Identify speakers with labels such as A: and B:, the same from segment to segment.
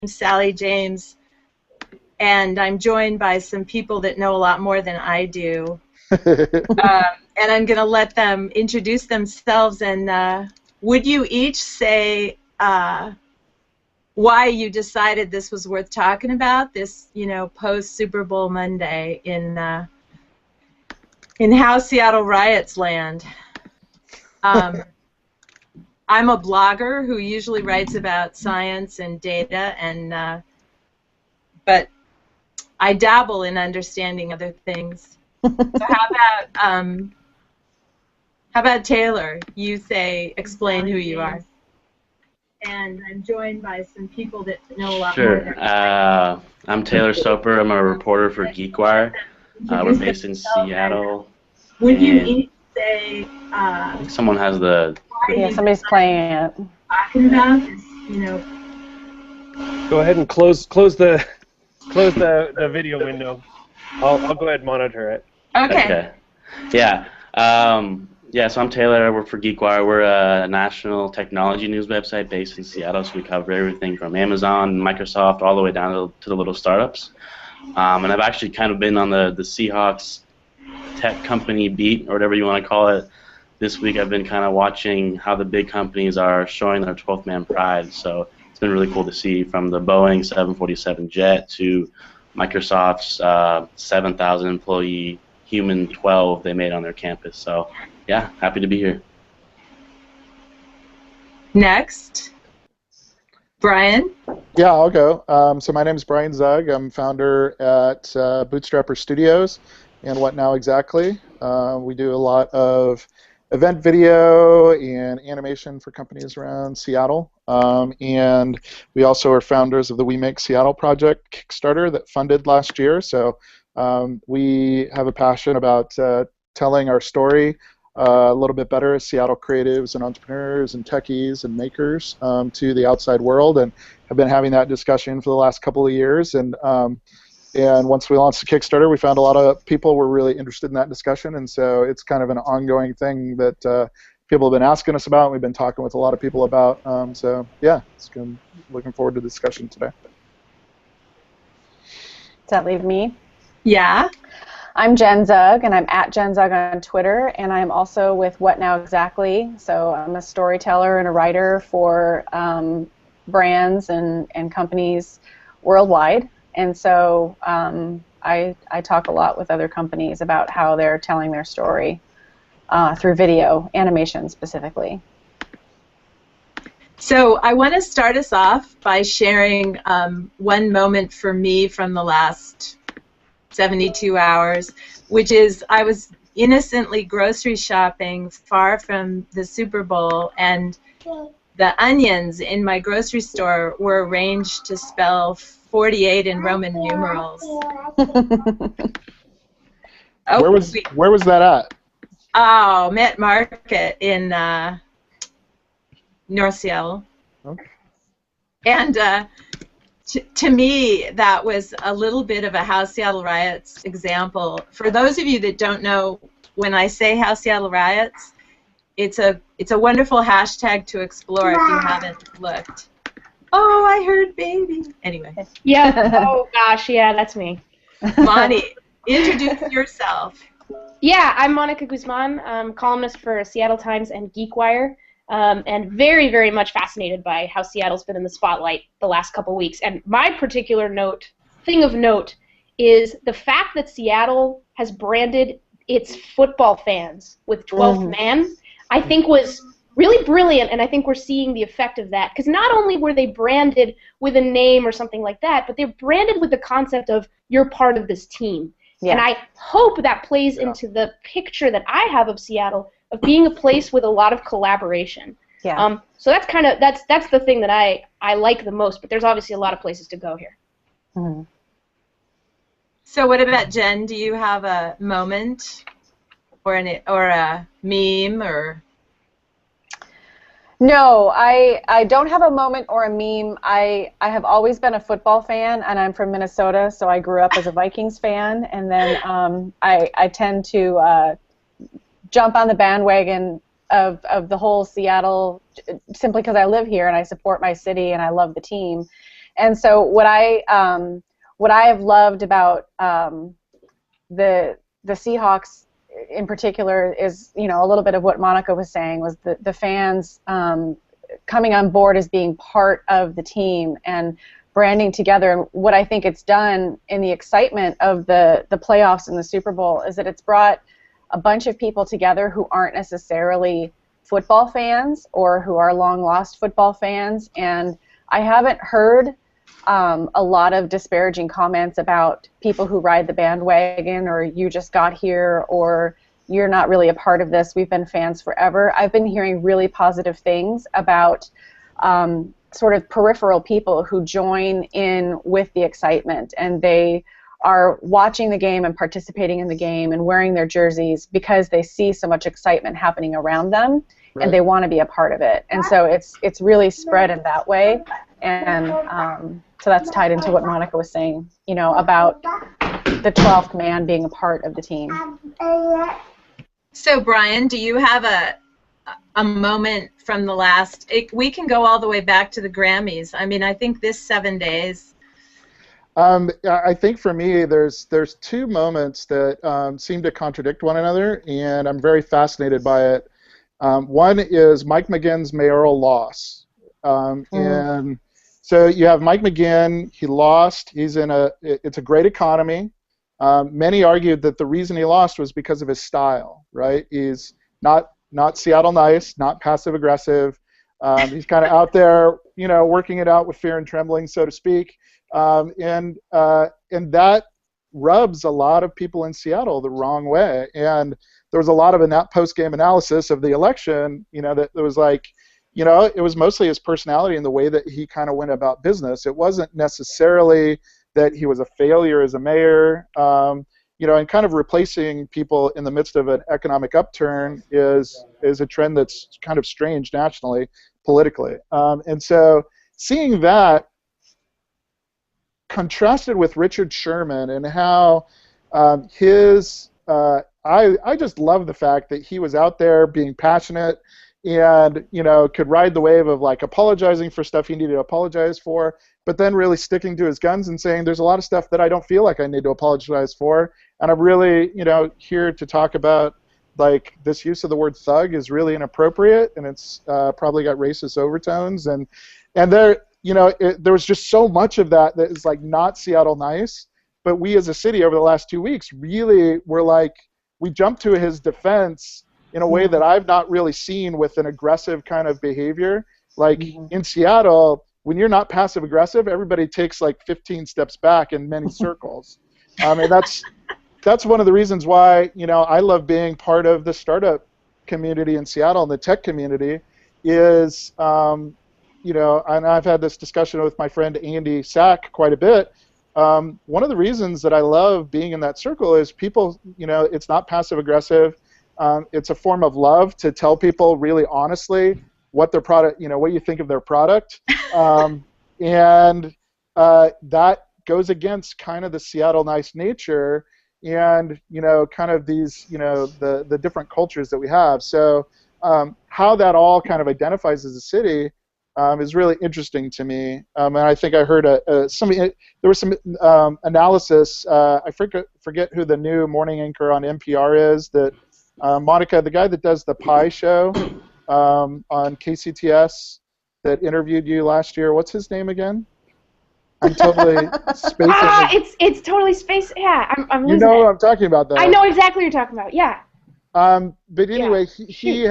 A: Sally James, and I'm joined by some people that know a lot more than I do. And I'm going to let them introduce themselves, and would you each say why you decided this was worth talking about, this, post Super Bowl Monday in how Seattle riots land. I'm a blogger who usually writes about science and data, and but I dabble in understanding other things. So how about Taylor? You explain who you are. And I'm joined by some people that know a lot more.
B: Sure. I'm Taylor Soper. I'm a reporter for GeekWire. We're based in Seattle.
A: Would you each say?
B: I think someone has the.
C: Yeah, somebody's playing it.
A: Talking about this,
D: Go ahead and close the video window. I'll go ahead and monitor it.
A: Okay.
B: Yeah. Yeah, so I'm Taylor. I work for GeekWire. We're a national technology news website based in Seattle, so we cover everything from Amazon, Microsoft, all the way down to the little startups. And I've actually kind of been on the Seahawks tech company beat, or whatever you want to call it. This week I've been kind of watching how the big companies are showing their 12th man pride. So it's been really cool to see, from the Boeing 747 jet to Microsoft's 7,000 employee Human 12 they made on their campus. So yeah, happy to be here.
A: Next, Bryan.
E: Yeah, I'll go. So my name is Bryan Zug. I'm founder at Bootstrapper Studios and What Now Exactly. We do a lot of event video and animation for companies around Seattle. And we also are founders of the We Make Seattle project Kickstarter that funded last year. So we have a passion about telling our story a little bit better as Seattle creatives and entrepreneurs and techies and makers to the outside world, and have been having that discussion for the last couple of years. And once we launched the Kickstarter, we found a lot of people were really interested in that discussion, and so it's kind of an ongoing thing that people have been asking us about, and we've been talking with a lot of people about. So yeah, looking forward to the discussion today.
C: Does that leave me?
A: Yeah.
C: I'm Jen Zug, and I'm at Jen Zug on Twitter, and I'm also with What Now Exactly. So I'm a storyteller and a writer for brands and companies worldwide. And so I talk a lot with other companies about how they're telling their story through video, animation specifically.
A: So I want to start us off by sharing one moment for me from the last 72 hours, which is I was innocently grocery shopping far from the Super Bowl, and the onions in my grocery store were arranged to spell 48 in Roman numerals.
E: Where was that at?
A: Oh, Met Market in North Seattle.
E: Okay.
A: And to me, that was a little bit of a How Seattle Riots example. For those of you that don't know, when I say How Seattle Riots, it's a wonderful hashtag to explore if you haven't looked. Oh, I heard baby. Anyway.
F: Yeah. Oh gosh, yeah, that's me.
A: Monty, introduce yourself.
F: Yeah, I'm Monica Guzman, columnist for Seattle Times and GeekWire. And very, very much fascinated by how Seattle's been in the spotlight the last couple weeks. And my particular thing of note is the fact that Seattle has branded its football fans with 12th man, I think was really brilliant, and I think we're seeing the effect of that. Because not only were they branded with a name or something like that, but they're branded with the concept of you're part of this team. Yeah. And I hope that plays into the picture that I have of Seattle of being a place with a lot of collaboration.
C: Yeah.
F: So that's kind of that's the thing that I like the most. But there's obviously a lot of places to go here.
C: Mm-hmm.
A: So what about Jen? Do you have a moment or a meme or?
C: No, I don't have a moment or a meme. I have always been a football fan, and I'm from Minnesota, so I grew up as a Vikings fan, and then I tend to jump on the bandwagon of the whole Seattle simply because I live here and I support my city and I love the team. And so what I have loved about the Seahawks in particular is, you know, a little bit of what Monica was saying was the fans coming on board as being part of the team and branding together. And what I think it's done in the excitement of the playoffs and the Super Bowl is that it's brought a bunch of people together who aren't necessarily football fans or who are long-lost football fans. And I haven't heard a lot of disparaging comments about people who ride the bandwagon, or you just got here, or you're not really a part of this, we've been fans forever. I've been hearing really positive things about sort of peripheral people who join in with the excitement, and they are watching the game and participating in the game and wearing their jerseys because they see so much excitement happening around them, and they want to be a part of it. And so it's really spread in that way. And so that's tied into what Monica was saying, you know, about the 12th man being a part of the team.
A: So, Bryan, do you have a moment from the last? We can go all the way back to the Grammys. I mean, I think this 7 days.
E: I think for me, there's two moments that seem to contradict one another, and I'm very fascinated by it. One is Mike McGinn's mayoral loss, and so you have Mike McGinn. He lost. It's a great economy. Many argued that the reason he lost was because of his style, right? He's not Seattle nice, not passive aggressive. He's kind of out there, you know, working it out with fear and trembling, so to speak. And that rubs a lot of people in Seattle the wrong way. And there was a lot of post-game analysis of the election, you know, that was like, you know, it was mostly his personality and the way that he kind of went about business. It wasn't necessarily that he was a failure as a mayor. You know, and kind of replacing people in the midst of an economic upturn is a trend that's kind of strange nationally, politically. And so seeing that contrasted with Richard Sherman and how I just love the fact that he was out there being passionate and, you know, could ride the wave of like apologizing for stuff he needed to apologize for, but then really sticking to his guns and saying there's a lot of stuff that I don't feel like I need to apologize for, and I'm really, you know, here to talk about like this use of the word thug is really inappropriate, and it's probably got racist overtones, and there, you know, there was just so much of that is like not Seattle nice, but we as a city over the last 2 weeks really were like, we jumped to his defense in a way that I've not really seen with an aggressive kind of behavior. Like in Seattle, when you're not passive aggressive, everybody takes like 15 steps back in many circles. And that's one of the reasons why, you know, I love being part of the startup community in Seattle and the tech community is, you know, and I've had this discussion with my friend Andy Sack quite a bit. One of the reasons that I love being in that circle is people, you know, it's not passive aggressive. It's a form of love to tell people really honestly what their product, you know, what you think of their product, and that goes against kind of the Seattle nice nature, and you know, kind of these, you know, the different cultures that we have. So how that all kind of identifies as a city is really interesting to me. And I think I heard there was some analysis. I forget who the new morning anchor on NPR is. That Monica, the guy that does the Pie Show on KCTS that interviewed you last year. What's his name again? I'm totally spacing.
F: It's totally space. Yeah, I'm losing
E: You know
F: it.
E: what I'm talking about, though.
F: I know exactly what you're talking about. Yeah.
E: But anyway, he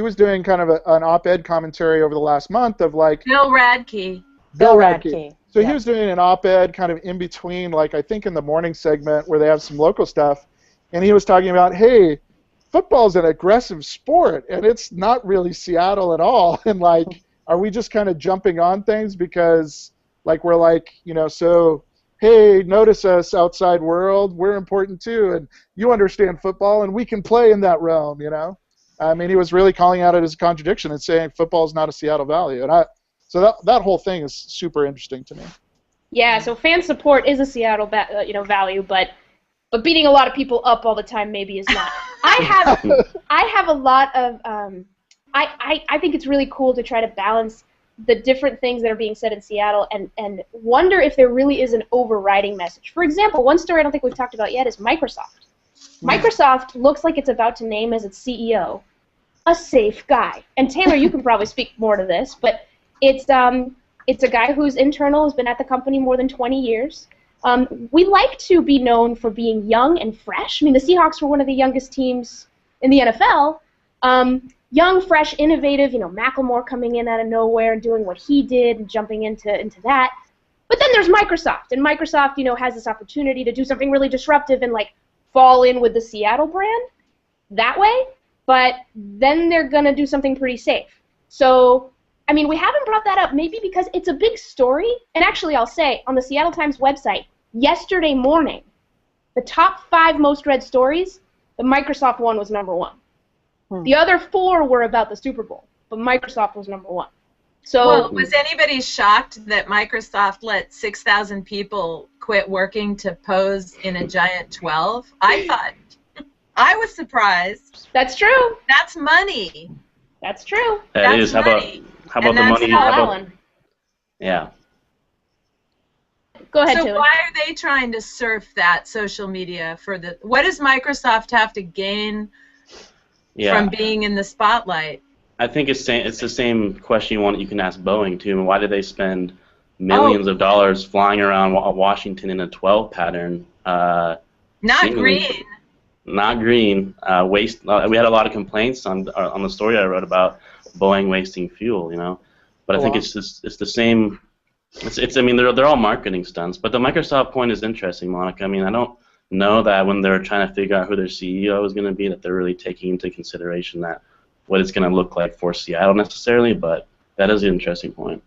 E: was doing kind of an op-ed commentary over the last month of like
A: Bill Radke.
C: Bill Radke.
E: So he was doing an op-ed kind of in between, like I think in the morning segment where they have some local stuff, and he was talking about, hey, football's an aggressive sport, and it's not really Seattle at all. And like, are we just kind of jumping on things because like we're like, you know, so hey, notice us outside world, we're important too, and you understand football, and we can play in that realm, you know. I mean, he was really calling out it as a contradiction and saying football is not a Seattle value, and so that whole thing is super interesting to me.
F: Yeah, so fan support is a Seattle value, but beating a lot of people up all the time maybe is not. I have a lot of I think it's really cool to try to balance the different things that are being said in Seattle and wonder if there really is an overriding message. For example, one story I don't think we've talked about yet is Microsoft. Microsoft looks like it's about to name as its CEO a safe guy. And Taylor, you can probably speak more to this, but it's a guy who's internal, has been at the company more than 20 years. We like to be known for being young and fresh. I mean, the Seahawks were one of the youngest teams in the NFL. Young, fresh, innovative, Macklemore coming in out of nowhere and doing what he did and jumping into that. But then there's Microsoft, and Microsoft, has this opportunity to do something really disruptive and, fall in with the Seattle brand that way, but then they're going to do something pretty safe. So, I mean, we haven't brought that up maybe because it's a big story, and actually I'll say, on the Seattle Times website, yesterday morning, the top 5 most read stories, the Microsoft one was number 1. The other 4 were about the Super Bowl, but Microsoft was number 1. So,
A: well, was anybody shocked that Microsoft let 6,000 people quit working to pose in a giant 12? I was surprised.
F: That's true.
A: That's money.
F: That's true.
B: That is. How about the money? Yeah.
F: Go ahead,
A: So
F: Taylor.
A: why are they trying to surf that social media for the? What does Microsoft have to gain from being in the spotlight?
B: I think it's the same question you can ask Boeing too. Why did they spend millions of dollars flying around Washington in a 12 pattern?
A: Not green.
B: Not green. Waste. We had a lot of complaints on the story I wrote about Boeing wasting fuel. But I think it's the same. I mean, they're all marketing stunts. But the Microsoft point is interesting, Monica. I mean, I don't know that when they're trying to figure out who their CEO is going to be, that they're really taking into consideration that what it's going to look like for Seattle necessarily. But that is an interesting point.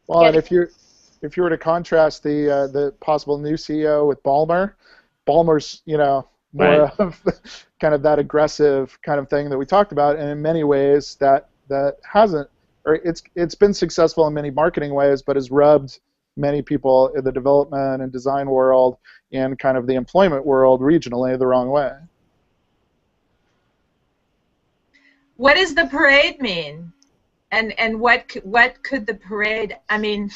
E: Well, and if you were to contrast the possible new CEO with Ballmer's more of kind of that aggressive kind of thing that we talked about, and in many ways that hasn't, or it's been successful in many marketing ways, but has rubbed many people in the development and design world and kind of the employment world regionally the wrong way.
A: What does the parade mean? And what could the parade? I mean,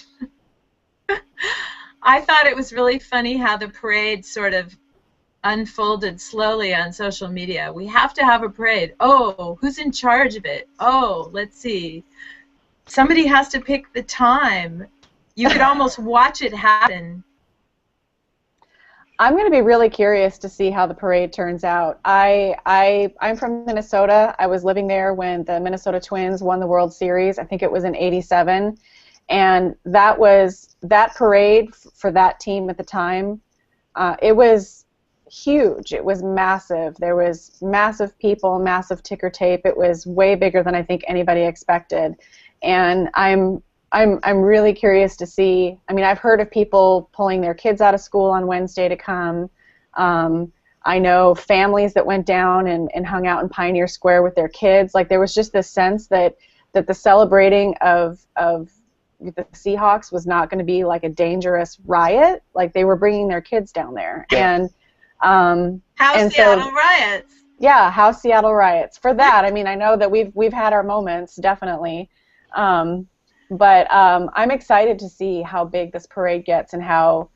A: I thought it was really funny how the parade sort of unfolded slowly on social media. We have to have a parade. Oh, who's in charge of it? Oh, let's see. Somebody has to pick the time. You could almost watch it happen.
C: I'm going to be really curious to see how the parade turns out. I'm from Minnesota. I was living there when the Minnesota Twins won the World Series. I think it was in '87, and that parade for that team at the time. It was huge. It was massive. There was massive people, massive ticker tape. It was way bigger than I think anybody expected, and I'm really curious to see. I mean, I've heard of people pulling their kids out of school on Wednesday to come. I know families that went down and hung out in Pioneer Square with their kids. Like, there was just this sense that the celebrating of the Seahawks was not going to be like a dangerous riot. Like, they were bringing their kids down there.
B: Yeah.
C: And
A: Seattle riots.
C: Yeah, how Seattle riots. For that, I mean, I know that we've had our moments, definitely. But I'm excited to see how big this parade gets and how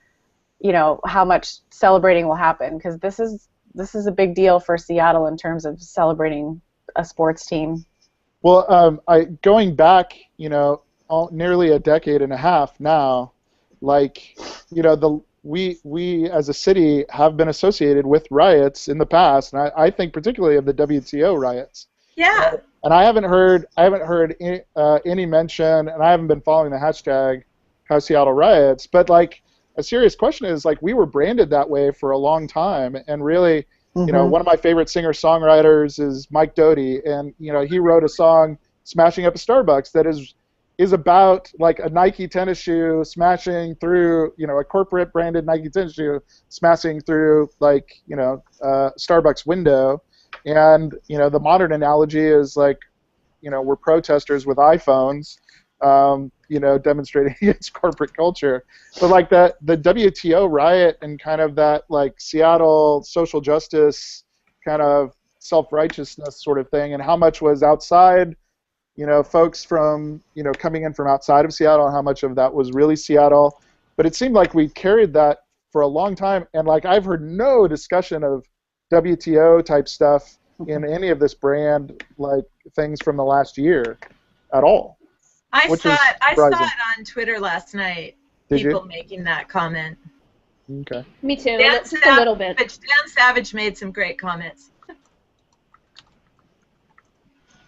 C: much celebrating will happen, because this is a big deal for Seattle in terms of celebrating a sports team.
E: Well, going back, nearly a decade and a half now, we as a city have been associated with riots in the past, and I think particularly of the WTO riots.
A: Yeah.
E: And I haven't heard any mention, and I haven't been following the hashtag How Seattle Riots. But a serious question is, we were branded that way for a long time, and really, one of my favorite singer-songwriters is Mike Doty, and he wrote a song, "Smashing Up a Starbucks," that is about a Nike tennis shoe smashing through, a corporate branded Nike tennis shoe smashing through Starbucks window. And the modern analogy is we're protesters with iPhones, demonstrating against corporate culture. But the WTO riot and kind of that Seattle social justice kind of self-righteousness sort of thing, and how much was outside, folks from, coming in from outside of Seattle and how much of that was really Seattle. But it seemed like we carried that for a long time, and like I've heard no discussion of WTO type stuff in any of this brand like things from the last year at all.
A: I saw it on Twitter last night.
E: Did
A: people
E: you?
A: making that comment.
E: Okay.
F: Me too, just a little bit.
A: Dan Savage made some great comments.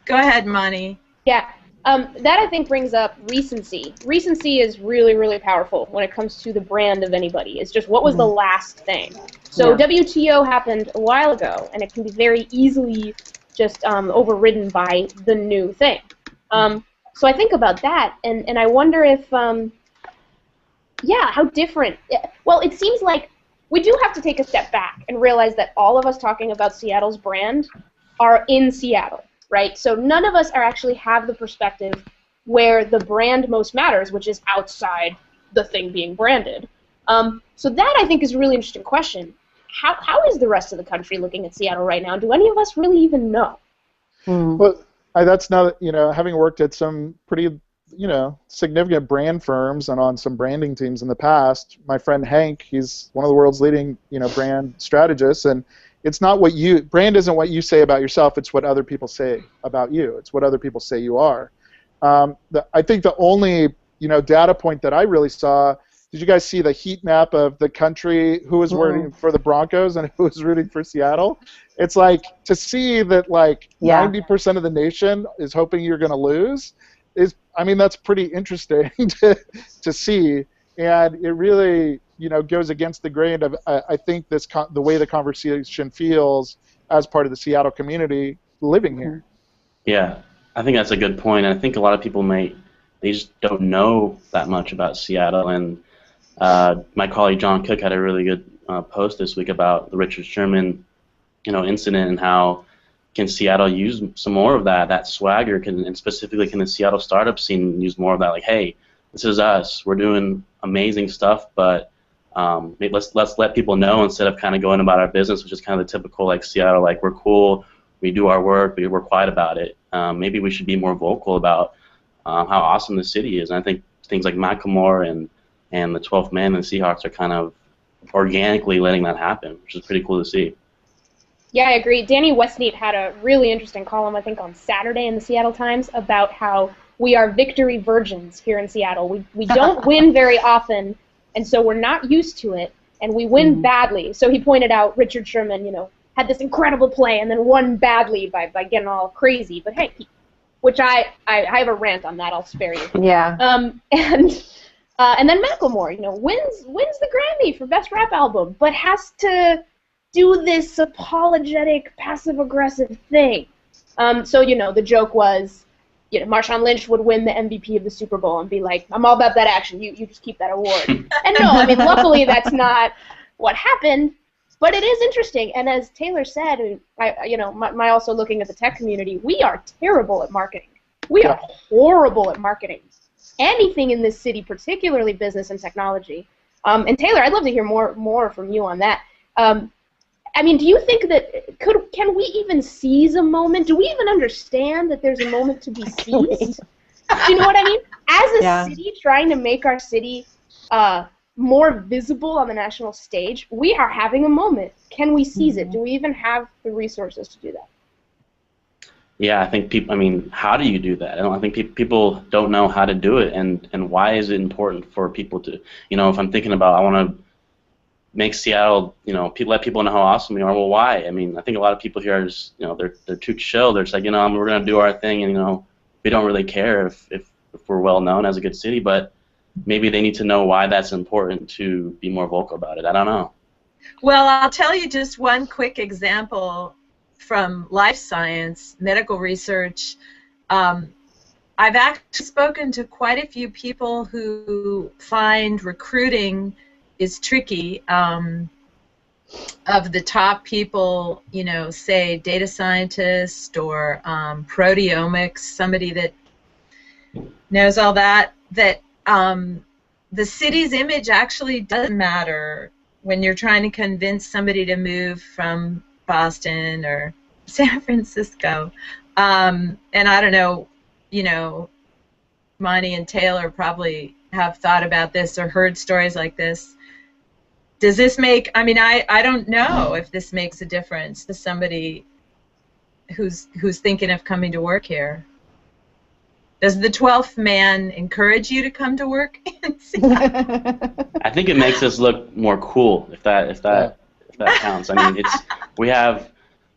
A: Go ahead, Monty.
F: Yeah, that I think brings up recency. Recency is really, really powerful when it comes to the brand of anybody. It's just what was the last thing. So WTO happened a while ago, and it can be very easily just overridden by the new thing. So I think about that, and I wonder if, how different. Well, it seems like we do have to take a step back and realize that all of us talking about Seattle's brand are in Seattle, right? So none of us actually have the perspective where the brand most matters, which is outside the thing being branded. So that, I think, is a really interesting question. How is the rest of the country looking at Seattle right now? Do any of us really even know?
E: Well, that's now, having worked at some pretty, significant brand firms and on some branding teams in the past, my friend Hank, he's one of the world's leading, brand strategists, and it's not brand isn't what you say about yourself, it's what other people say about you. It's what other people say you are. I think the only, data point that I really saw, did you guys see the heat map of the country, who was rooting for the Broncos and who was rooting for Seattle? It's like, to see that 90% of the nation is hoping you're going to lose that's pretty interesting to see, and it really, goes against the grain of, I think, the way the conversation feels as part of the Seattle community living here.
B: Yeah, I think that's a good point. I think a lot of people they just don't know that much about Seattle, and my colleague John Cook had a really good post this week about the Richard Sherman, incident, and how can Seattle use some more of that swagger, and specifically can the Seattle startup scene use more of that? Like, hey, this is us. We're doing amazing stuff, but let's let people know instead of kind of going about our business, which is kind of the typical Seattle, we're cool, we do our work, we're quiet about it. Maybe we should be more vocal about how awesome the city is. And I think things like Macklemore and the 12th Man and the Seahawks are kind of organically letting that happen, which is pretty cool to see.
F: Yeah, I agree. Danny Westneat had a really interesting column, I think, on Saturday in the Seattle Times about how we are victory virgins here in Seattle. We don't win very often, and so we're not used to it, and we win badly. So he pointed out Richard Sherman, had this incredible play and then won badly by getting all crazy. But hey, which I have a rant on that. I'll spare you.
C: Yeah.
F: And then Macklemore, wins the Grammy for Best Rap Album, but has to do this apologetic, passive-aggressive thing. So, the joke was, Marshawn Lynch would win the MVP of the Super Bowl and be like, I'm all about that action, you just keep that award. And no, luckily that's not what happened, but it is interesting. And as Taylor said, and my also looking at the tech community, we are terrible at marketing. We are horrible at marketing. Anything in this city, particularly business and technology. And Taylor, I'd love to hear more from you on that. Do you think that can we even seize a moment? Do we even understand that there's a moment to be seized? Do you know what I mean? As a city trying to make our city more visible on the national stage, we are having a moment. Can we seize it? Do we even have the resources to do that?
B: Yeah, I think people. How do you do that? I think people don't know how to do it, and why is it important for people to? If I'm thinking about, I want to make Seattle, let people know how awesome we are. Well, why? I think a lot of people here are just, they're too chill. They're just like, we're gonna do our thing, and we don't really care if we're well known as a good city. But maybe they need to know why that's important to be more vocal about it. I don't know.
A: Well, I'll tell you just one quick example from life science, medical research. I've actually spoken to quite a few people who find recruiting is tricky. Of the top people, say data scientist or proteomics, somebody that knows all that, the city's image actually doesn't matter when you're trying to convince somebody to move from Boston or San Francisco. And I don't know you know, Monty and Taylor probably have thought about this or heard stories like this. Does this make, I mean, I don't know if this makes a difference to somebody who's thinking of coming to work here. Does the 12th man encourage you to come to work in Seattle?
B: I think it makes us look more cool, if that counts. I mean, we have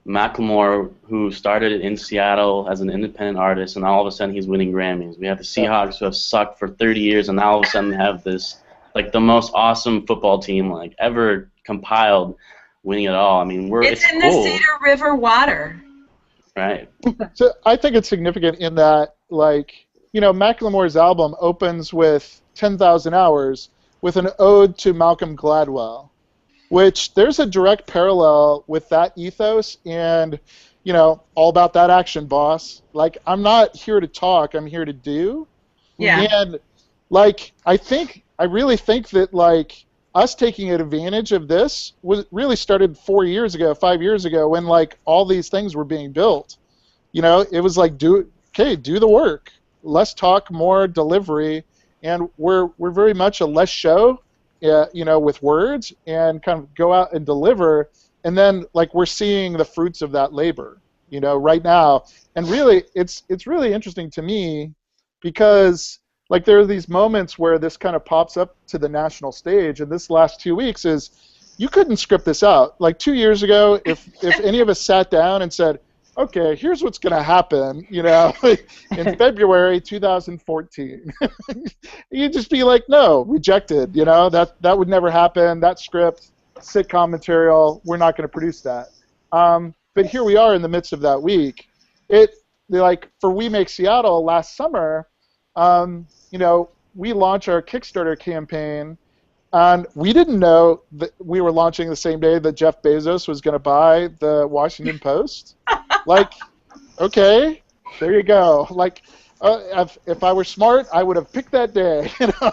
B: Macklemore, who started in Seattle as an independent artist, and all of a sudden he's winning Grammys. We have the Seahawks, who have sucked for 30 years, and now all of a sudden have this, like, the most awesome football team like ever compiled, winning it all. I mean, it's
A: in
B: cool.
A: the Cedar River water.
B: Right.
E: So I think it's significant in that, like, you know, Macklemore's album opens with 10,000 Hours with an ode to Malcolm Gladwell, which there's a direct parallel with that ethos and, you know, all about that action, boss. Like, I'm not here to talk, I'm here to do.
A: Yeah.
E: And, like, I really think that, like, us taking advantage of this really started 4 years ago, 5 years ago, when, like, all these things were being built. You know, it was like, do the work. Less talk, more delivery. And we're very much a less show, you know, with words, and kind of go out and deliver. And then, like, we're seeing the fruits of that labor, you know, right now. And really, it's really interesting to me because, like, there are these moments where this kind of pops up to the national stage, and this last 2 weeks is, you couldn't script this out. Like 2 years ago, if any of us sat down and said, okay, here's what's going to happen, you know, in February 2014, you'd just be like, no, rejected, you know, that would never happen, that script, sitcom material, we're not going to produce that. But here we are in the midst of that week. Like, for We Make Seattle last summer, you know, we launched our Kickstarter campaign, and we didn't know that we were launching the same day that Jeff Bezos was going to buy the Washington Post. Like, okay, there you go. Like, if I were smart, I would have picked that day. You know?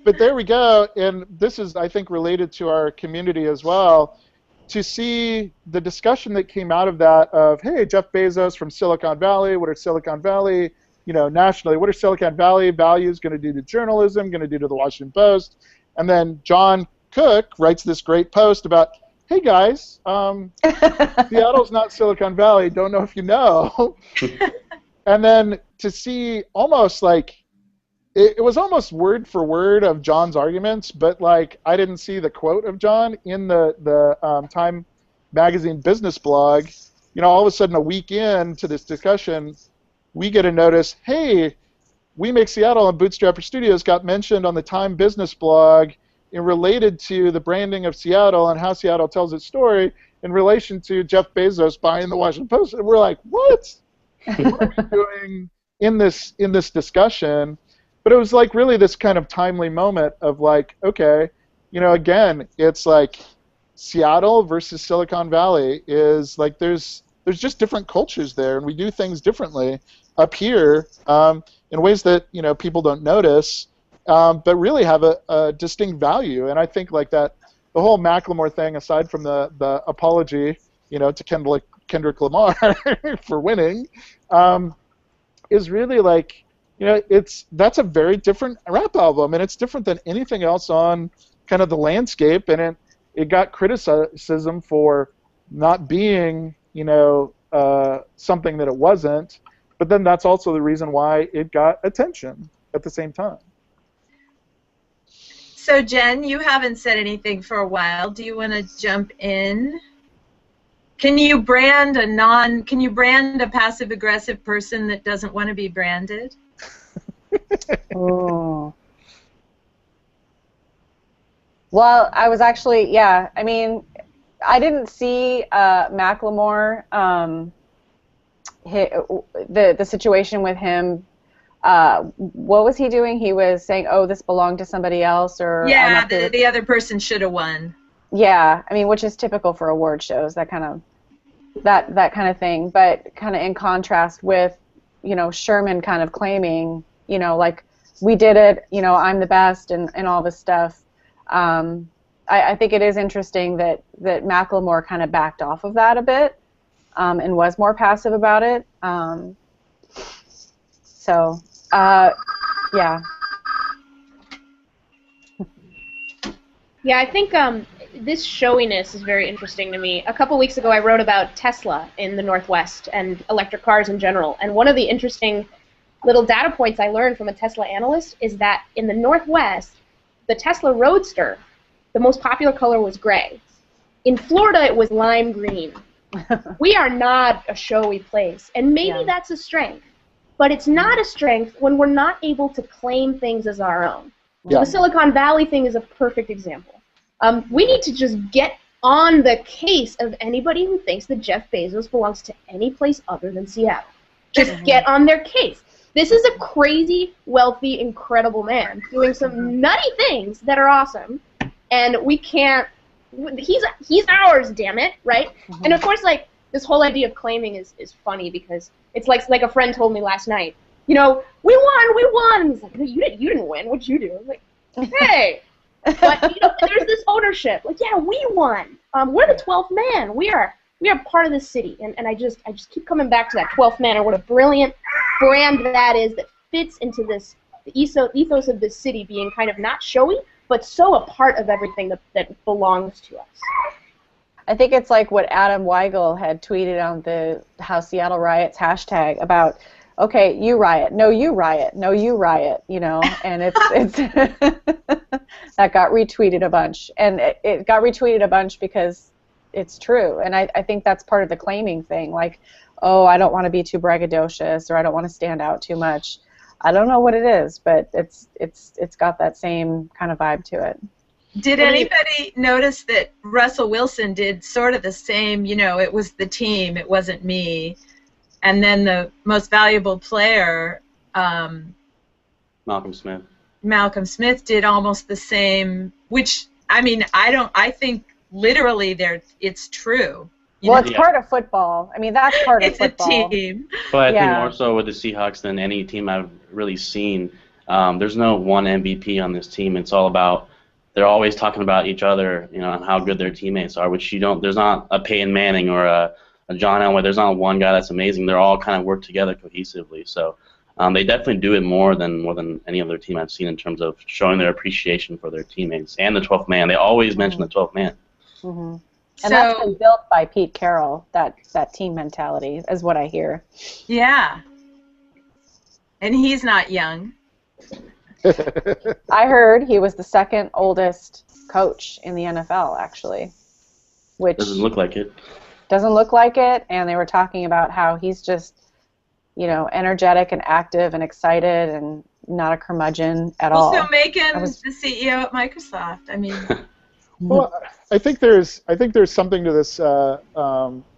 E: But there we go, and this is, I think, related to our community as well. To see the discussion that came out of that of, hey, Jeff Bezos from Silicon Valley, what are Silicon Valley, you know, nationally, what are Silicon Valley values going to do to journalism, going to do to the Washington Post? And then John Cook writes this great post about, hey guys, Seattle's not Silicon Valley, don't know if you know. And then to see almost like, it was almost word for word of John's arguments, but like I didn't see the quote of John in the Time Magazine business blog. You know, all of a sudden a week into this discussion, we get a notice, hey, We Make Seattle and Bootstrapper Studios got mentioned on the Time business blog in related to the branding of Seattle and how Seattle tells its story in relation to Jeff Bezos buying the Washington Post. And we're like, what? What are we doing in this discussion? But it was like really this kind of timely moment of like, okay, you know, again, it's like Seattle versus Silicon Valley is like there's just different cultures there, and we do things differently up here in ways that, you know, people don't notice, but really have a distinct value. And I think like that, the whole Macklemore thing, aside from the apology, you know, to Kendrick Lamar for winning, is really like, you know, that's a very different rap album, and it's different than anything else on kind of the landscape, and it got criticism for not being, you know, something that it wasn't, but then that's also the reason why it got attention at the same time.
A: So Jen, you haven't said anything for a while. Do you want to jump in? Can you brand a passive-aggressive person that doesn't want to be branded?
C: Oh. Well, I was actually, yeah, I mean, I didn't see Macklemore, the situation with him. What was he doing? He was saying, oh, this belonged to somebody else, or
A: yeah, the other person should have won.
C: Yeah, I mean, which is typical for award shows, that kind of thing. But kind of in contrast with, you know, Sherman kind of claiming, you know, like, we did it, you know, I'm the best, and all this stuff. I think it is interesting that Macklemore kind of backed off of that a bit, and was more passive about it. So, yeah.
F: Yeah, I think this showiness is very interesting to me. A couple weeks ago, I wrote about Tesla in the Northwest and electric cars in general. And one of the interesting little data points I learned from a Tesla analyst is that in the Northwest, the Tesla Roadster, the most popular color was gray. In Florida, it was lime green. We are not a showy place, and maybe that's a strength. But it's not a strength when we're not able to claim things as our own.
E: Yeah.
F: The Silicon Valley thing is a perfect example. We need to just get on the case of anybody who thinks that Jeff Bezos belongs to any place other than Seattle. Just get on their case. This is a crazy, wealthy, incredible man doing some nutty things that are awesome, and we can't. He's ours, damn it, right? And of course, like, this whole idea of claiming is funny because it's like a friend told me last night. You know, we won. And he's like, no, you didn't win. What'd you do? I was like, hey. But you know, there's this ownership. Like, yeah, we won. We're the 12th man. We are part of this city. And I just keep coming back to that 12th man and what a brilliant brand that is that fits into the ethos of this city being kind of not showy, but so a part of everything that belongs to us.
C: I think it's like what Adam Wygle had tweeted on the How Seattle Riots hashtag about, okay, you riot, no, you riot, no, you riot, you know, and it's that got retweeted a bunch, and it got retweeted a bunch because it's true, and I think that's part of the claiming thing, like, oh, I don't want to be too braggadocious, or I don't want to stand out too much. I don't know what it is, but it's got that same kind of vibe to it.
A: Did anybody notice that Russell Wilson did sort of the same, you know, it was the team, it wasn't me, and then the most valuable player,
B: Malcolm Smith.
A: Malcolm Smith did almost the same, which, I mean, I think literally it's true.
C: Well, it's part of football. I mean, that's part of football.
A: It's a team.
B: But I think more so with the Seahawks than any team I've really seen. There's no one MVP on this team. It's all about, they're always talking about each other, you know, and how good their teammates are, which there's not a Peyton Manning or a John Elway. There's not one guy that's amazing. They're all kind of work together cohesively. So they definitely do it more than any other team I've seen in terms of showing their appreciation for their teammates and the 12th man. They always mention the 12th man.
C: Mm-hmm. And that's been built by Pete Carroll, that team mentality, is what I hear.
A: Yeah. And he's not young.
C: I heard he was the second oldest coach in the NFL, actually. Which
B: doesn't look like it.
C: Doesn't look like it, and they were talking about how he's just, you know, energetic and active and excited and not a curmudgeon at all.
A: So make him the CEO at Microsoft. I mean...
E: Well, I think there's something to this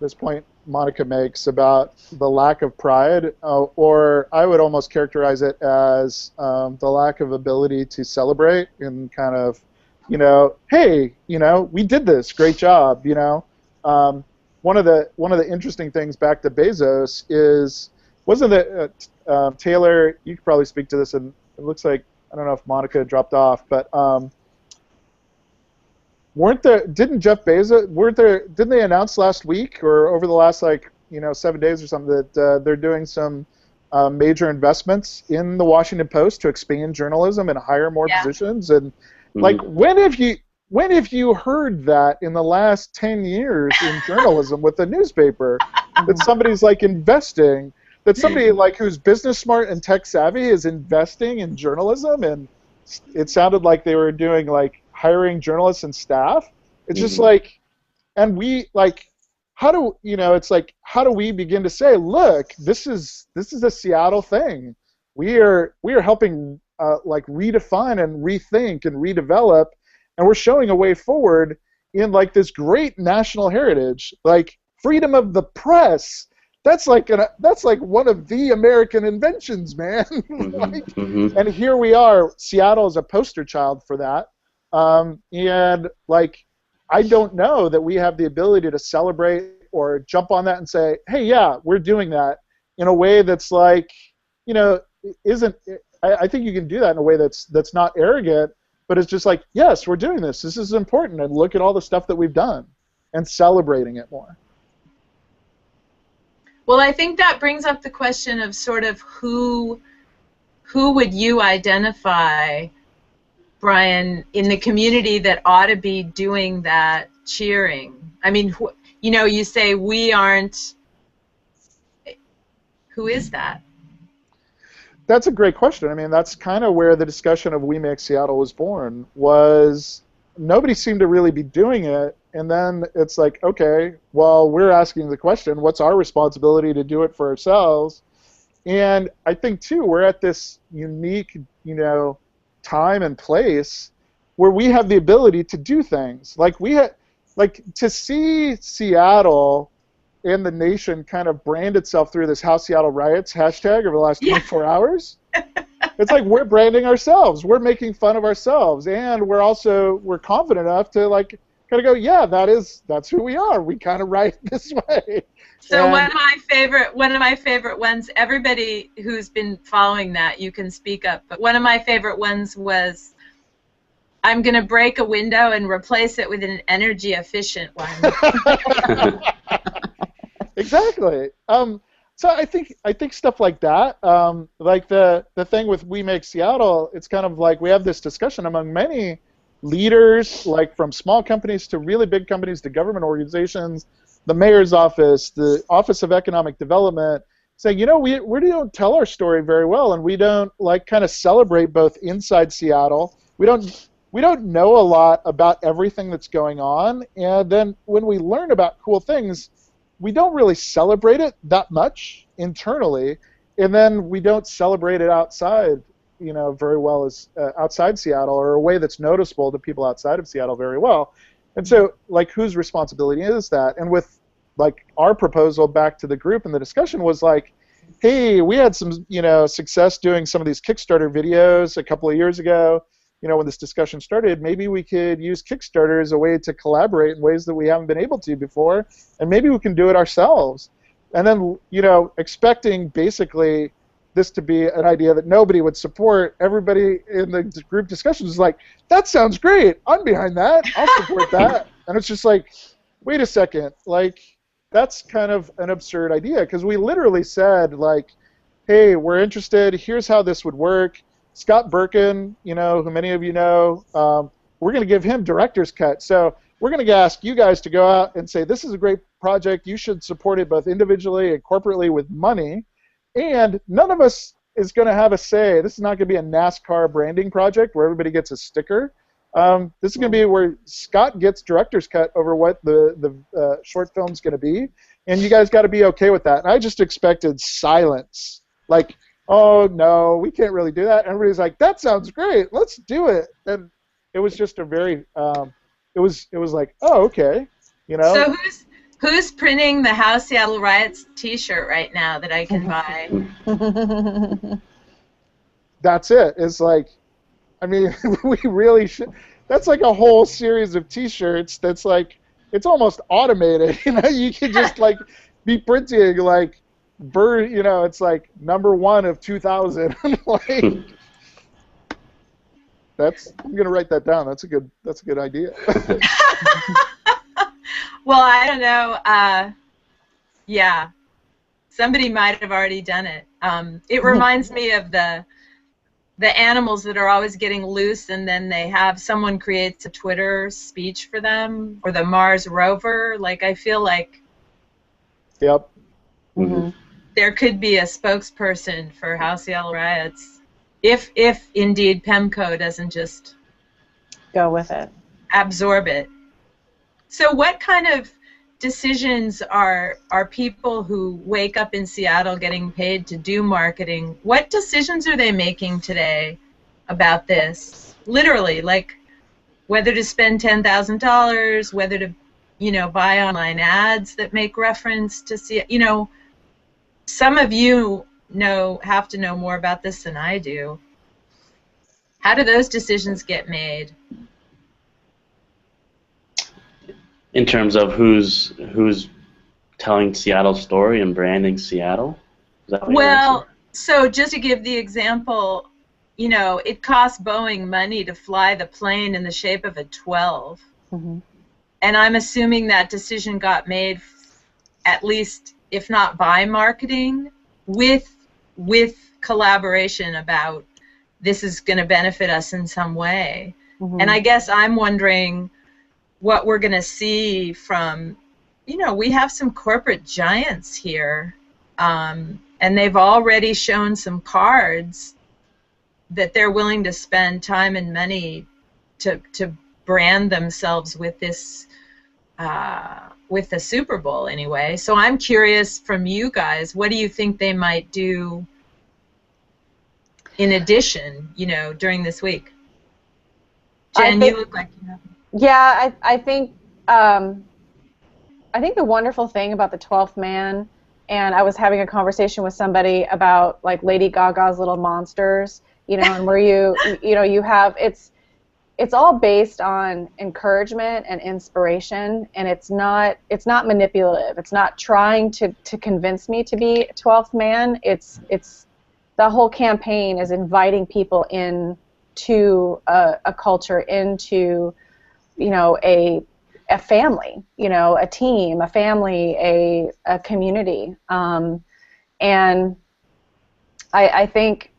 E: this point Monica makes about the lack of pride, or I would almost characterize it as the lack of ability to celebrate and kind of, you know, hey, you know, we did this, great job, you know. One of the interesting things back to Bezos is, wasn't it Taylor? You could probably speak to this, and it looks like, I don't know if Monica dropped off, but. Didn't they announce last week or over the last 7 days or something that they're doing some major investments in the Washington Post to expand journalism and hire more positions? And like, when have you heard that in the last 10 years in journalism with the newspaper that somebody's like investing, that somebody like who's business smart and tech savvy is investing in journalism? And it sounded like they were doing like hiring journalists and staff. It's just like, and we like, how do we begin to say, look, this is a Seattle thing. We are helping like redefine and rethink and redevelop, and we're showing a way forward in like this great national heritage, like freedom of the press. That's like one of the American inventions, man. And here we are. Seattle is a poster child for that. And like, I don't know that we have the ability to celebrate or jump on that and say, hey, yeah, we're doing that in a way that's like, you know, isn't. I think you can do that in a way that's not arrogant, but it's just like, yes, we're doing this. This is important, and look at all the stuff that we've done, and celebrating it more.
A: Well, I think that brings up the question of sort of who who would you identify, Bryan, in the community that ought to be doing that cheering? I mean, you know, you say we aren't. Who is that?
E: That's a great question. I mean, that's kind of where the discussion of We Make Seattle was born, was nobody seemed to really be doing it, and then it's like, okay, well, we're asking the question, what's our responsibility to do it for ourselves? And I think, too, we're at this unique, you know, time and place where we have the ability to do things. Like, to see Seattle and the nation kind of brand itself through this How Seattle Riots hashtag over the last 24 hours. It's like we're branding ourselves. We're making fun of ourselves, and we're confident enough to like kind of go, yeah, that's who we are. We kind of write this way.
A: So
E: and
A: one of my favorite ones. Everybody who's been following that, you can speak up. But one of my favorite ones was, I'm going to break a window and replace it with an energy efficient one.
E: Exactly. So I think stuff like that, like the thing with We Make Seattle, it's kind of like we have this discussion among many leaders, like from small companies to really big companies to government organizations, the mayor's office, the Office of Economic Development, saying, you know, we don't tell our story very well, and we don't like kind of celebrate both inside Seattle. We don't know a lot about everything that's going on, and then when we learn about cool things, we don't really celebrate it that much internally, and then we don't celebrate it outside, you know, very well as outside Seattle, or a way that's noticeable to people outside of Seattle very well. And so, like, whose responsibility is that? And with, like, our proposal back to the group and the discussion was like, hey, we had some, you know, success doing some of these Kickstarter videos a couple of years ago. You know, when this discussion started, maybe we could use Kickstarter as a way to collaborate in ways that we haven't been able to before, and maybe we can do it ourselves. And then, you know, expecting basically this to be an idea that nobody would support, everybody in the group discussions is like, that sounds great, I'm behind that, I'll support that. And it's just like, wait a second, like, that's kind of an absurd idea, because we literally said, like, hey, we're interested, here's how this would work. Scott Birkin, you know, who many of you know, we're going to give him director's cut. So we're going to ask you guys to go out and say, this is a great project. You should support it both individually and corporately with money. And none of us is going to have a say. This is not going to be a NASCAR branding project where everybody gets a sticker. This is going to be where Scott gets director's cut over what the short film's going to be. And you guys got to be okay with that. And I just expected silence. Like, oh, no, we can't really do that. And everybody's like, that sounds great. Let's do it. And it was just a very, it was like, oh, okay, you know.
A: So who's printing the How Seattle Riots T-shirt right now that I can buy?
E: That's it. It's like, I mean, we really should. That's like a whole series of T-shirts that's like, it's almost automated. You know, you can just like be printing like, you know, it's like #1 of 2000. Like, I'm gonna write that down. That's a good idea.
A: Well, I don't know. Yeah, somebody might have already done it. It reminds me of the animals that are always getting loose, and then they have someone creates a Twitter speech for them, or the Mars rover. Like, I feel like.
E: Yep.
A: Mm-hmm. There could be a spokesperson for How Seattle Riots, if indeed PEMCO doesn't just
C: go with it,
A: absorb it. So what kind of decisions are people who wake up in Seattle getting paid to do marketing, what decisions are they making today about this? Literally, like whether to spend $10,000, whether to, you know, buy online ads that make reference to you know. Some of you have to know more about this than I do. How do those decisions get made?
B: In terms of who's telling Seattle's story and branding Seattle? Is that what
A: well, so just to give the example, you know, it costs Boeing money to fly the plane in the shape of a 12.
C: Mm-hmm.
A: And I'm assuming that decision got made at least, if not by marketing, with collaboration about this is going to benefit us in some way.
C: Mm-hmm.
A: And I guess I'm wondering what we're going to see from, we have some corporate giants here, and they've already shown some cards that they're willing to spend time and money to brand themselves with this, with the Super Bowl anyway. So I'm curious from you guys, what do you think they might do in addition, during this week? Jen, you look like you have.
C: Yeah, I think the wonderful thing about the 12th Man, and I was having a conversation with somebody about like Lady Gaga's Little Monsters, and where you have it's all based on encouragement and inspiration, and it's not manipulative. It's not trying to convince me to be a 12th Man. It's the whole campaign is inviting people in to a culture, into a family, a team, a family, a community. And I think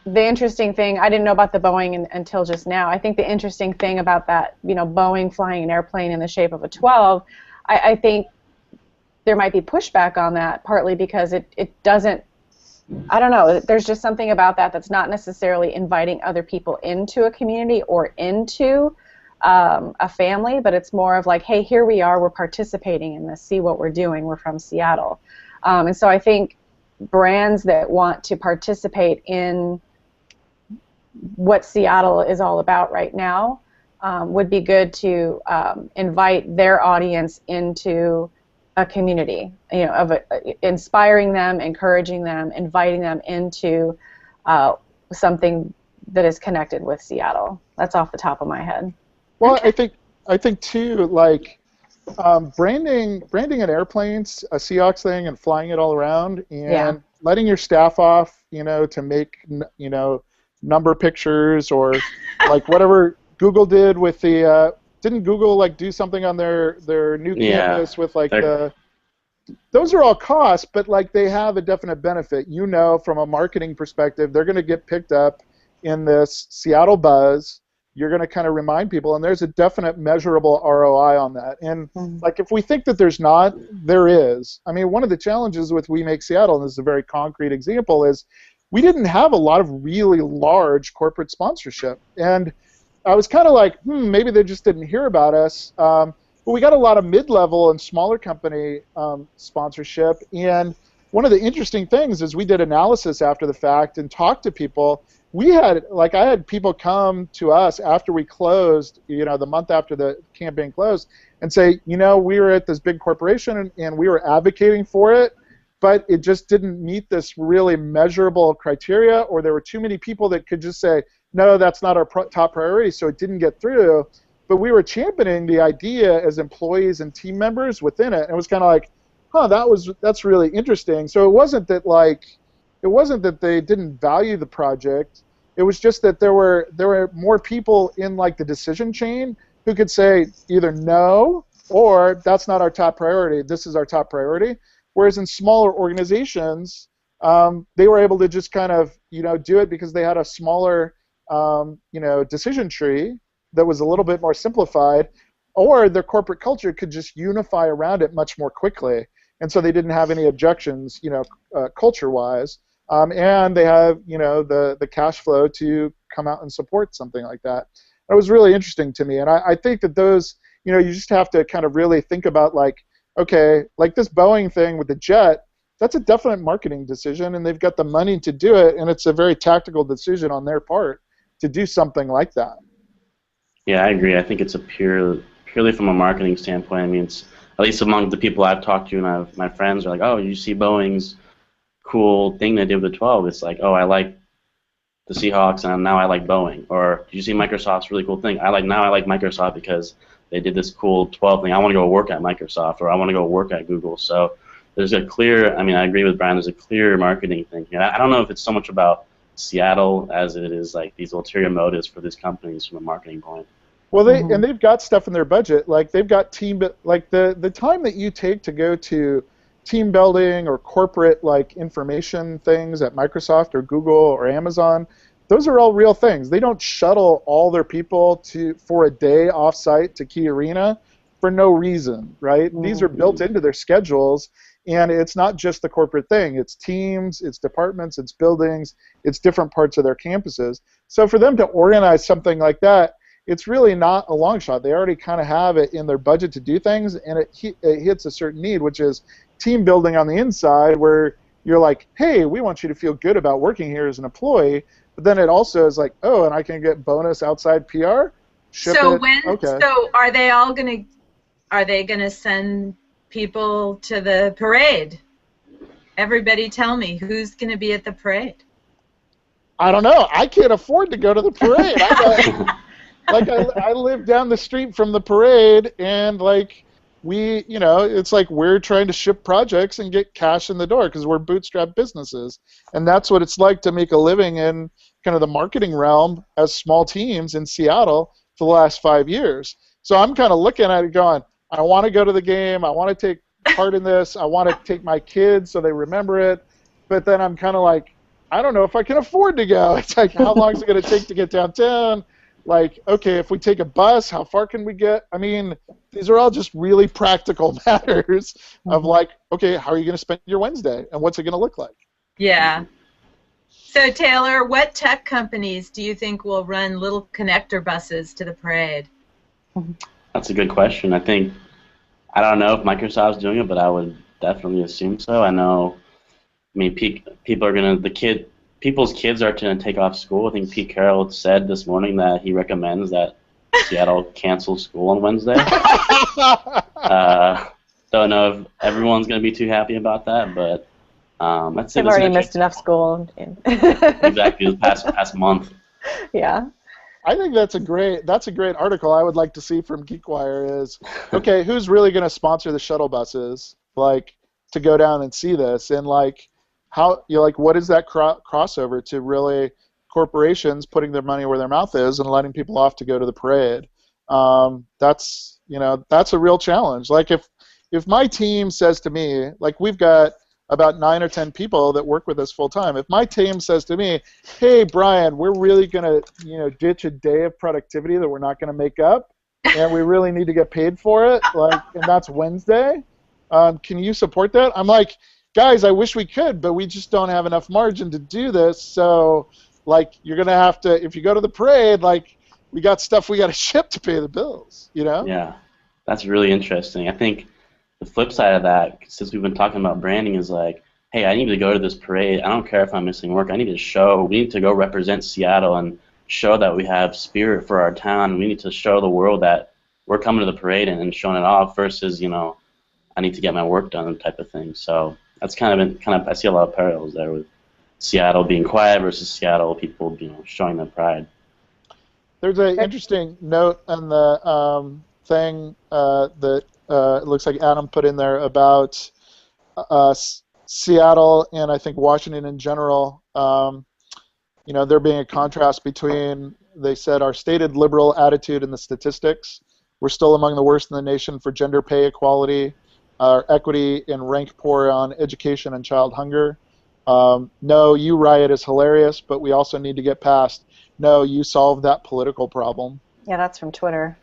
C: the interesting thing, I didn't know about the Boeing until just now. I think the interesting thing about that, Boeing flying an airplane in the shape of a 12, I think there might be pushback on that, partly because it doesn't, I don't know, there's just something about that that's not necessarily inviting other people into a community or into a family, but it's more of like, hey, here we are, we're participating in this, see what we're doing, we're from Seattle. And so I think brands that want to participate in what Seattle is all about right now would be good to invite their audience into a community, of inspiring them, encouraging them, inviting them into something that is connected with Seattle. That's off the top of my head.
E: Well, I think too, like branding an airplane's a Seahawks thing and flying it all around, and letting your staff off, to make number pictures, or like whatever Google did with the didn't Google like do something on their new campus with like those are all costs, but like they have a definite benefit. From a marketing perspective, they're going to get picked up in this Seattle buzz. You're going to kind of remind people, and there's a definite measurable ROI on that. And like if we think that there's not, there is. I mean, one of the challenges with We Make Seattle, and this is a very concrete example, is we didn't have a lot of really large corporate sponsorship. And I was kind of like, maybe they just didn't hear about us. But we got a lot of mid-level and smaller company sponsorship. And one of the interesting things is we did analysis after the fact and talked to people. I had people come to us after we closed, the month after the campaign closed, and say, we were at this big corporation and we were advocating for it, but it just didn't meet this really measurable criteria, or there were too many people that could just say, no, that's not our top priority, so it didn't get through. But we were championing the idea as employees and team members within it, and it was kind of like, that's really interesting. So it wasn't that they didn't value the project. It was just that there were more people in like the decision chain who could say either no or that's not our top priority. This is our top priority. Whereas in smaller organizations, they were able to just kind of do it because they had a smaller decision tree that was a little bit more simplified, or their corporate culture could just unify around it much more quickly, and so they didn't have any objections, culture-wise. And they have, the cash flow to come out and support something like that. It was really interesting to me, and I think that those, you just have to kind of really think about, like, okay, like this Boeing thing with the jet, that's a definite marketing decision, and they've got the money to do it, and it's a very tactical decision on their part to do something like that.
B: Yeah, I agree. I think it's purely from a marketing standpoint. I mean, it's, at least among the people I've talked to and my friends are like, oh, you see Boeing's cool thing they did with the 12. It's like, oh, I like the Seahawks and now I like Boeing. Or did you see Microsoft's really cool thing? I like Microsoft because they did this cool 12 thing. I want to go work at Microsoft, or I want to go work at Google. So there's a clear, I agree with Bryan, there's a clear marketing thing here. I don't know if it's so much about Seattle as it is like these ulterior motives for these companies from a marketing point.
E: Well, they've got stuff in their budget. Like they've got team, like the time that you take to go to team building or corporate like information things at Microsoft or Google or Amazon, those are all real things. They don't shuttle all their people for a day off-site to Key Arena for no reason, right? These are built into their schedules, and it's not just the corporate thing. It's teams, it's departments, it's buildings, it's different parts of their campuses. So for them to organize something like that, it's really not a long shot. They already kind of have it in their budget to do things, and it hits a certain need, which is team building on the inside, where you're like, hey, we want you to feel good about working here as an employee, but then it also is like, oh, and I can get bonus outside PR?
A: So are they all gonna send people to the parade? Everybody tell me, who's gonna be at the parade?
E: I don't know. I can't afford to go to the parade. I live down the street from the parade, and like it's like we're trying to ship projects and get cash in the door because we're bootstrap businesses, and that's what it's like to make a living in kind of the marketing realm as small teams in Seattle for the last 5 years. So I'm kind of looking at it going, I want to go to the game, I want to take part in this, I want to take my kids so they remember it, but then I'm kind of like, I don't know if I can afford to go. It's like, how long is it going to take to get downtown? Like, okay, if we take a bus, how far can we get? I mean, these are all just really practical matters of like, okay, how are you going to spend your Wednesday, and what's it going to look like?
A: Yeah. So, Taylor, what tech companies do you think will run little connector buses to the parade?
B: That's a good question. I don't know if Microsoft's doing it, but I would definitely assume so. People's kids are going to take off school. I think Pete Carroll said this morning that he recommends that Seattle cancel school on Wednesday. Don't know if everyone's going to be too happy about that, but let's say
C: they've already missed enough school.
B: Exactly, the past month.
C: Yeah.
E: I think that's a great article I would like to see from GeekWire is, okay, who's really going to sponsor the shuttle buses, like, to go down and see this, and like, what is that crossover to really corporations putting their money where their mouth is and letting people off to go to the parade? That's a real challenge. Like if my team says to me, like we've got about 9 or 10 people that work with us full time. If my team says to me, hey Bryan, we're really gonna ditch a day of productivity that we're not gonna make up, and we really need to get paid for it, and that's Wednesday. Can you support that? I'm like, guys, I wish we could, but we just don't have enough margin to do this. So, you're going to have to, if you go to the parade, we got stuff we got to ship to pay the bills,
B: Yeah, that's really interesting. I think the flip side of that, since we've been talking about branding, is like, hey, I need to go to this parade. I don't care if I'm missing work. We need to go represent Seattle and show that we have spirit for our town. We need to show the world that we're coming to the parade and showing it off versus, I need to get my work done type of thing. So that's I see a lot of parallels there with Seattle being quiet versus Seattle people, showing their pride.
E: There's an interesting note on the thing that it looks like Adam put in there about Seattle and I think Washington in general. There being a contrast between, they said, our stated liberal attitude in the statistics. We're still among the worst in the nation for gender pay equality, our equity and rank poor on education and child hunger. No, you riot is hilarious, but we also need to get past, no, you solved that political problem.
C: Yeah, that's from Twitter.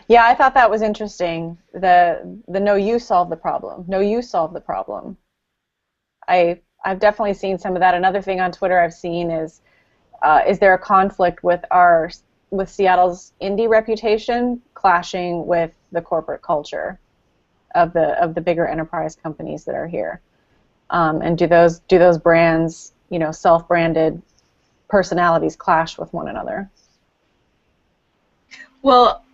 C: Yeah, I thought that was interesting. The no, you solve the problem. No, you solve the problem. I've definitely seen some of that. Another thing on Twitter I've seen is there a conflict with Seattle's indie reputation clashing with the corporate culture of the bigger enterprise companies that are here? And do those brands, self-branded personalities clash with one another?
A: Well,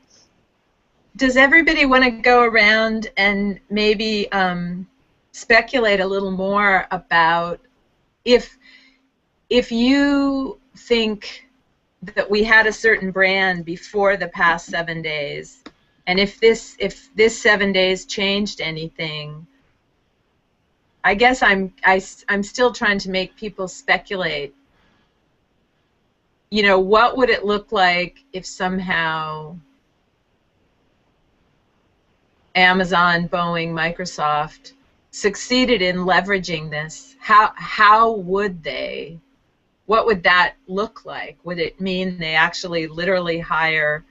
A: does everybody want to go around and maybe speculate a little more about if you think that we had a certain brand before the past 7 days, and if this 7 days changed anything? I guess I'm still trying to make people speculate. What would it look like if somehow Amazon, Boeing, Microsoft succeeded in leveraging this, how would they? What would that look like? Would it mean they actually literally hire,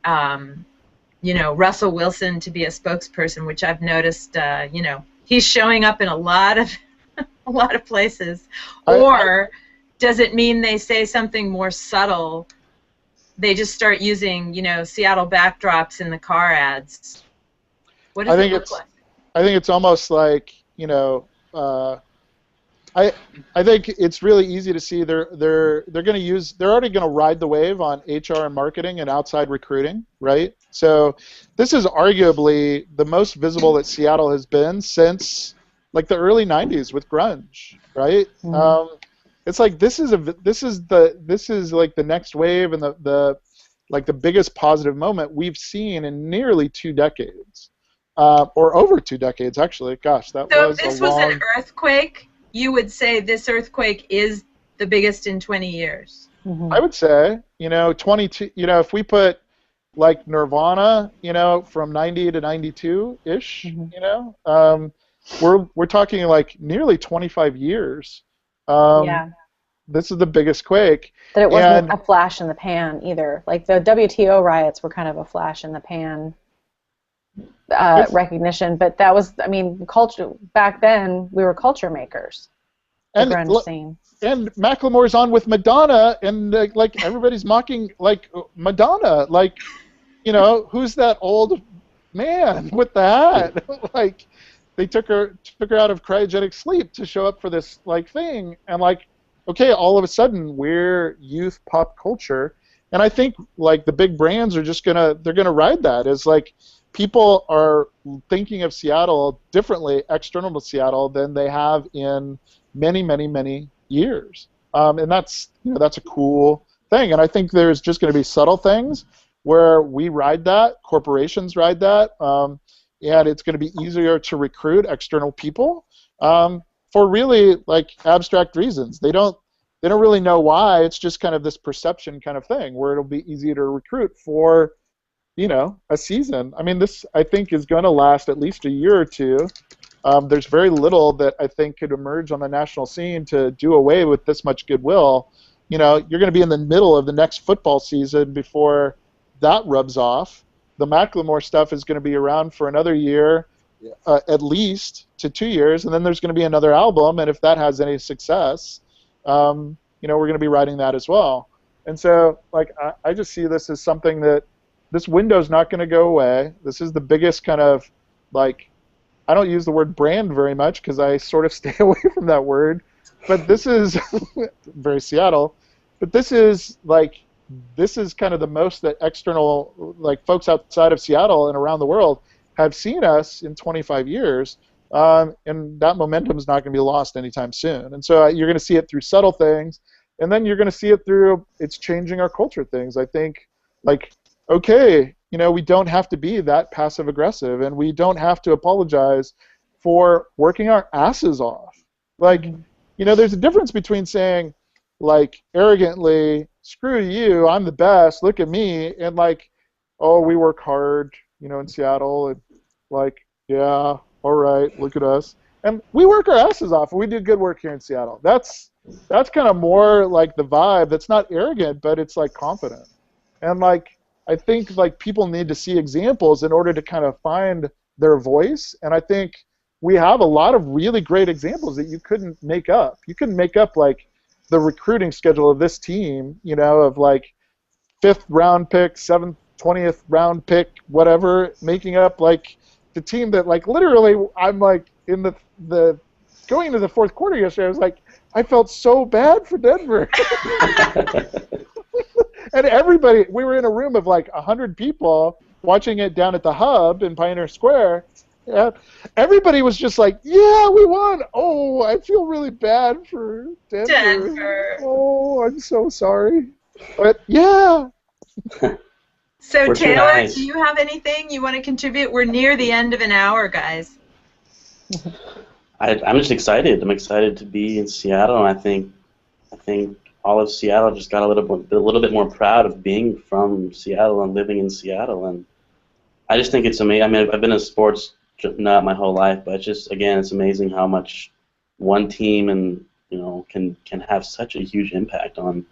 A: Russell Wilson to be a spokesperson, which I've noticed, he's showing up in a lot of places, or does it mean they say something more subtle? They just start using, Seattle backdrops in the car ads. What does it look like?
E: I think it's almost like, I think it's really easy to see they're already going to ride the wave on HR and marketing and outside recruiting, right? So this is arguably the most visible that Seattle has been since like the early '90s with grunge, right? Mm-hmm. It's like this is like the next wave and the biggest positive moment we've seen in nearly 2 decades, or over 2 decades actually. Gosh, that was a long. So if this was
A: an earthquake, you would say this earthquake is the biggest in 20 years.
E: Mm-hmm. I would say, 22. If we put like Nirvana, from 90 to 92-ish, mm-hmm. We're talking like nearly 25 years.
C: Yeah.
E: This is the biggest quake.
C: That it wasn't a flash in the pan either. Like the WTO riots were kind of a flash in the pan recognition, but that was, culture back then. We were culture makers.
E: And Macklemore's on with Madonna, and like everybody's mocking like Madonna, like who's that old man with the hat? Like they took her out of cryogenic sleep to show up for this like thing, and like okay, all of a sudden we're youth pop culture, and I think like the big brands are just they're gonna ride that as like. People are thinking of Seattle differently, external to Seattle, than they have in many, many, many years, and that's a cool thing. And I think there's just going to be subtle things where we ride that, corporations ride that, and it's going to be easier to recruit external people for really like abstract reasons. They don't really know why. It's just kind of this perception kind of thing where it'll be easier to recruit for. A season. This, I think, is going to last at least a year or two. There's very little that I think could emerge on the national scene to do away with this much goodwill. You're going to be in the middle of the next football season before that rubs off. The Macklemore stuff is going to be around for another year, at least to 2 years, and then there's going to be another album, and if that has any success, we're going to be writing that as well. And so, like, I just see this as something that this window's not going to go away. This is the biggest kind of, like, I don't use the word brand very much because I sort of stay away from that word, but this is very Seattle, but this is kind of the most that external, like, folks outside of Seattle and around the world have seen us in 25 years, and that momentum is not going to be lost anytime soon. And so you're going to see it through subtle things, and then you're going to see it through it's changing our culture things. I think, like, okay, we don't have to be that passive-aggressive, and we don't have to apologize for working our asses off. Like, there's a difference between saying, like, arrogantly, screw you, I'm the best, look at me, and like, oh, we work hard, in Seattle, and like, yeah, all right, look at us. And we work our asses off, and we do good work here in Seattle. That's kind of more like the vibe. That's not arrogant, but it's like confident. And like, I think like people need to see examples in order to kind of find their voice, and I think we have a lot of really great examples that you couldn't make up. You couldn't make up like the recruiting schedule of this team, of like 5th round pick, 7th, 20th round pick, whatever, making up like the team that like literally I'm like in the going into the 4th quarter yesterday, I was like, I felt so bad for Denver. And everybody, we were in a room of like 100 people watching it down at the Hub in Pioneer Square. Yeah, everybody was just like, yeah, we won. Oh, I feel really bad for Denver. Oh, I'm so sorry. But yeah.
A: So Taylor, do you have anything you want to contribute? We're near the end of an hour, guys.
B: I'm just excited. I'm excited to be in Seattle, and I think all of Seattle just got a little bit more proud of being from Seattle and living in Seattle, and I just think it's amazing. I mean, I've been a sports nut my whole life, but it's just, again, it's amazing how much one team and can have such a huge impact on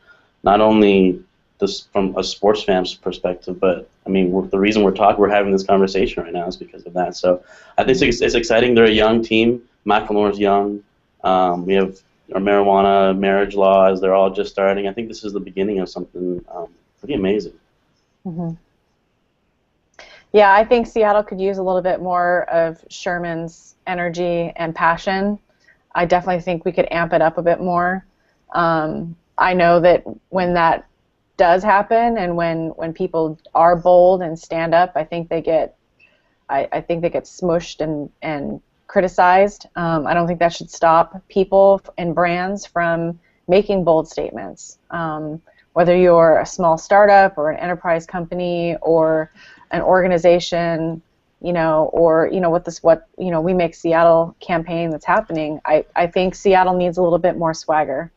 B: not only this from a sports fan's perspective, but I mean, the reason we're having this conversation right now is because of that. So I think it's exciting. They're a young team. Macklemore's young. We have our marijuana marriage laws. They're all just starting. I think this is the beginning of something pretty amazing.
C: Mm-hmm. Yeah, I think Seattle could use a little bit more of Sherman's energy and passion. I definitely think we could amp it up a bit more. I know that when that does happen, and when people are bold and stand up, I think they get smushed and criticized. I don't think that should stop people and brands from making bold statements. Whether you're a small startup or an enterprise company or an organization, or with We Make Seattle campaign that's happening, I think Seattle needs a little bit more swagger.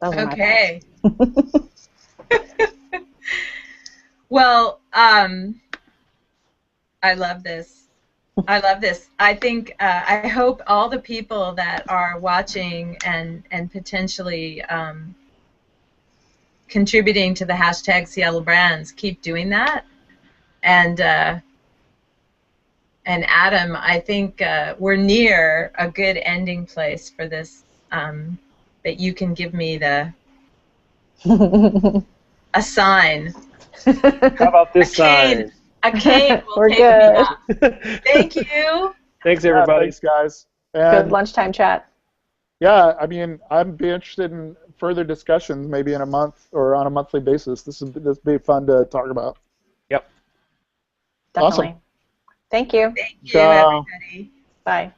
A: Okay. Well, I love this. I think I hope all the people that are watching and potentially contributing to the hashtag Seattle Brands keep doing that. And Adam, I think we're near a good ending place for this. That you can give me a sign.
D: How about this sign?
A: A cane will
C: We're
A: take
C: good.
A: me up. Thank you.
D: Thanks, everybody.
E: Thanks, guys.
C: Good lunchtime chat.
E: Yeah, I mean, I'd be interested in further discussions, maybe in a month or on a monthly basis. This would be fun to talk about.
D: Yep.
C: Definitely.
E: Awesome.
C: Thank you.
A: Thank you,
E: Ciao.
A: everybody.
C: Bye.